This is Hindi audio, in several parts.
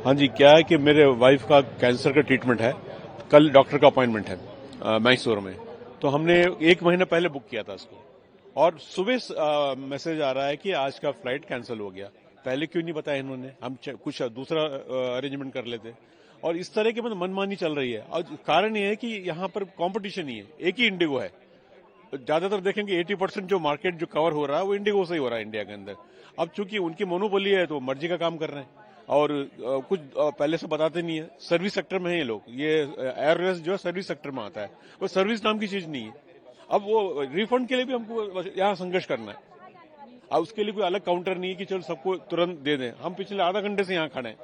हाँ जी, क्या है कि मेरे वाइफ का कैंसर का ट्रीटमेंट है, कल डॉक्टर का अपॉइंटमेंट है मैसूर में, तो हमने 1 महीना पहले बुक किया था इसको और सुबह मैसेज आ रहा है कि आज का फ्लाइट कैंसिल हो गया। पहले क्यों नहीं बताया इन्होंने, हम कुछ दूसरा अरेंजमेंट कर लेते। और इस तरह की मतलब मनमानी चल रही है और कारण ये है कि यहाँ पर कंपटीशन ही है, एक ही इंडिगो है। ज्यादातर देखेंगे 80% जो मार्केट जो कवर हो रहा है वो इंडिगो से ही हो रहा है इंडिया के अंदर। अब चूंकि उनकी मोनोपोली है तो मर्जी का काम कर रहे हैं और कुछ पहले से बताते नहीं है। सर्विस सेक्टर में है ये लोग, ये एयरवेज जो है सर्विस सेक्टर में आता है, वो सर्विस नाम की चीज नहीं है। अब वो रिफंड के लिए भी हमको यहाँ संघर्ष करना है। अब उसके लिए कोई अलग काउंटर नहीं है कि चलो सबको तुरंत दे दें। हम पिछले आधा घंटे से यहाँ खड़े हैं,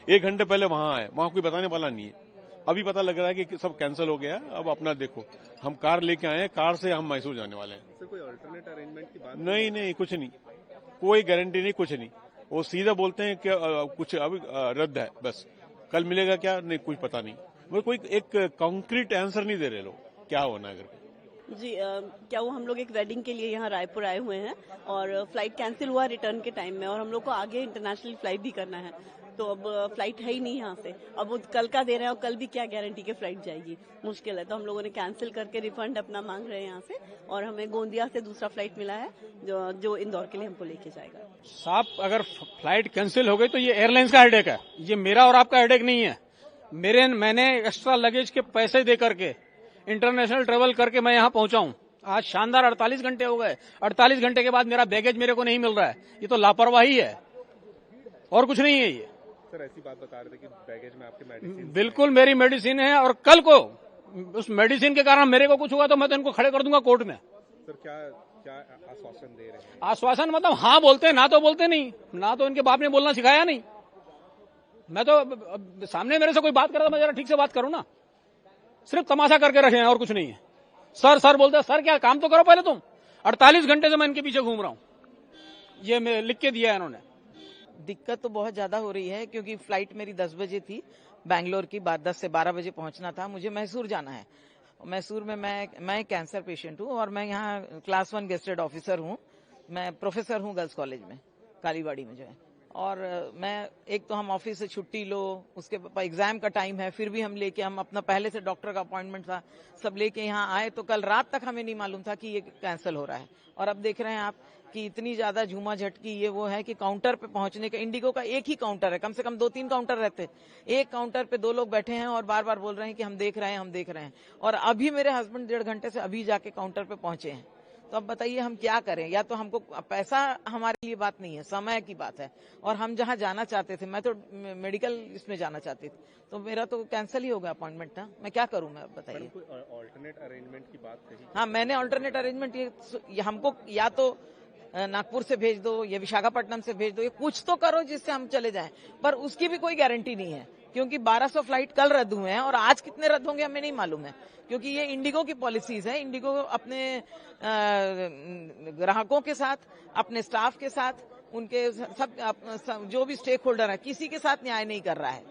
1 घंटे पहले वहां आए, वहां कोई बताने वाला नहीं है। अभी पता लग रहा है कि सब कैंसिल हो गया। अब अपना देखो, हम कार लेके आए हैं, कार से हम मैसूर जाने वाले हैं। सर कोई अल्टरनेट अरेंजमेंट की बात नहीं, कुछ नहीं, कोई गारंटी नहीं, कुछ नहीं। वो सीधा बोलते हैं कि कुछ अभी रद्द है, बस कल मिलेगा क्या, नहीं कुछ पता नहीं। वो कोई एक कॉन्क्रीट आंसर नहीं दे रहे लोग क्या होना है अगर। जी क्या वो हम लोग एक वेडिंग के लिए यहाँ रायपुर आए हुए हैं और फ्लाइट कैंसिल हुआ रिटर्न के टाइम में और हम लोग को आगे इंटरनेशनल फ्लाइट भी करना है, तो अब फ्लाइट है ही नहीं यहाँ से। अब वो कल का दे रहे हैं और कल भी क्या गारंटी के फ्लाइट जाएगी, मुश्किल है। तो हम लोगों ने कैंसिल करके रिफंड अपना मांग रहे हैं यहाँ से और हमें गोंदिया से दूसरा फ्लाइट मिला है जो इंदौर के लिए हमको लेके जाएगा। साहब अगर फ्लाइट कैंसिल हो गई तो ये एयरलाइंस का हेडेक है, ये मेरा और आपका हेडेक नहीं है। मैंने एक्स्ट्रा लगेज के पैसे दे करके इंटरनेशनल ट्रेवल करके मैं यहाँ पहुंचा हूँ। आज शानदार 48 घंटे हो गए, 48 घंटे के बाद मेरा बैगेज मेरे को नहीं मिल रहा है। ये तो लापरवाही है और कुछ नहीं है ये। सर ऐसी बात बता रहे थे कि बैगेज में आपके मेडिसिन। बिल्कुल मेरी मेडिसिन है और कल को उस मेडिसिन के कारण मेरे को कुछ हुआ तो मैं तो इनको खड़े कर दूंगा कोर्ट में। सर क्या आश्वासन दे रहे हैं? आश्वासन मतलब हाँ बोलते हैं, ना तो बोलते नहीं, ना तो इनके बाप ने बोलना सिखाया नहीं। मैं तो सामने मेरे से कोई बात कर रहा, मैं जरा ठीक से बात करूं ना, सिर्फ तमाशा करके रखे हैं और कुछ नहीं है। सर बोलते हैं, सर क्या काम तो करो पहले तुम। 48 घंटे से मैं इनके पीछे घूम रहा हूं, ये मैं लिख के दिया है इन्होंने। दिक्कत तो बहुत ज्यादा हो रही है क्योंकि फ्लाइट मेरी 10 बजे थी बैंगलोर की, बाद 10 से 12 बजे पहुंचना था। मुझे मैसूर जाना है। मैसूर में मैं कैंसर पेशेंट हूं और मैं यहाँ क्लास 1 गेस्टेड ऑफिसर हूं। मैं प्रोफेसर हूं गर्ल्स कॉलेज में, कालीबाड़ी में जो है। और मैं एक तो हम ऑफिस से छुट्टी लो, उसके एग्जाम का टाइम है, फिर भी हम अपना पहले से डॉक्टर का अपॉइंटमेंट था सब लेके यहाँ आए, तो कल रात तक हमें नहीं मालूम था कि ये कैंसिल हो रहा है। और अब देख रहे हैं आप कि इतनी ज्यादा झूमा झटकी ये वो है कि काउंटर पे पहुंचने का, इंडिगो का एक ही काउंटर है, कम से कम 2-3 काउंटर रहते, एक काउंटर पे 2 लोग बैठे हैं और बार बार बोल रहे हैं कि हम देख रहे हैं। और अभी मेरे हस्बैंड 1.5 घंटे से अभी जाके काउंटर पे पहुंचे हैं। तो अब बताइए हम क्या करें? या तो हमको, पैसा हमारे लिए बात नहीं है, समय की बात है। और हम जहां जाना चाहते थे, मैं तो मेडिकल इसमें जाना चाहती थी, तो मेरा तो कैंसिल ही हो गया अपॉइंटमेंट ना। मैं क्या करूं? मैं बताइए। कोई ऑल्टरनेट अरेंजमेंट की बात कही? हाँ, मैंने ऑल्टरनेट अरेंजमेंट ये हमको या तो नागपुर से भेज दो या विशाखापट्टनम से भेज दो, ये कुछ तो करो जिससे हम चले जाएं। पर उसकी भी कोई गारंटी नहीं है क्योंकि 1200 फ्लाइट कल रद्द हुए हैं और आज कितने रद्द होंगे हमें नहीं मालूम है, क्योंकि ये इंडिगो की पॉलिसीज है। इंडिगो अपने ग्राहकों के साथ, अपने स्टाफ के साथ, उनके सब जो भी स्टेक होल्डर है, किसी के साथ न्याय नहीं कर रहा है।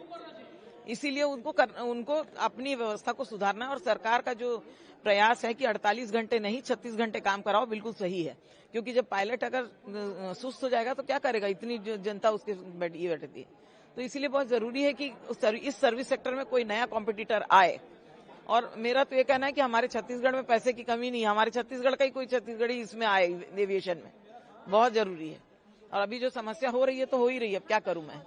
इसीलिए उनको अपनी व्यवस्था को सुधारना है। और सरकार का जो प्रयास है कि 48 घंटे नहीं 36 घंटे काम कराओ, बिल्कुल सही है। क्योंकि जब पायलट अगर सुस्त हो जाएगा तो क्या करेगा, इतनी जनता उसके बैठी है। तो इसीलिए बहुत जरूरी है कि इस सर्विस सेक्टर में कोई नया कॉम्पिटिटर आए। और मेरा तो ये कहना है कि हमारे छत्तीसगढ़ में पैसे की कमी नहीं है, हमारे छत्तीसगढ़ का ही कोई छत्तीसगढ़ी इसमें आए एविएशन में, बहुत जरूरी है। और अभी जो समस्या हो रही है तो हो ही रही है, अब क्या करूं मैं।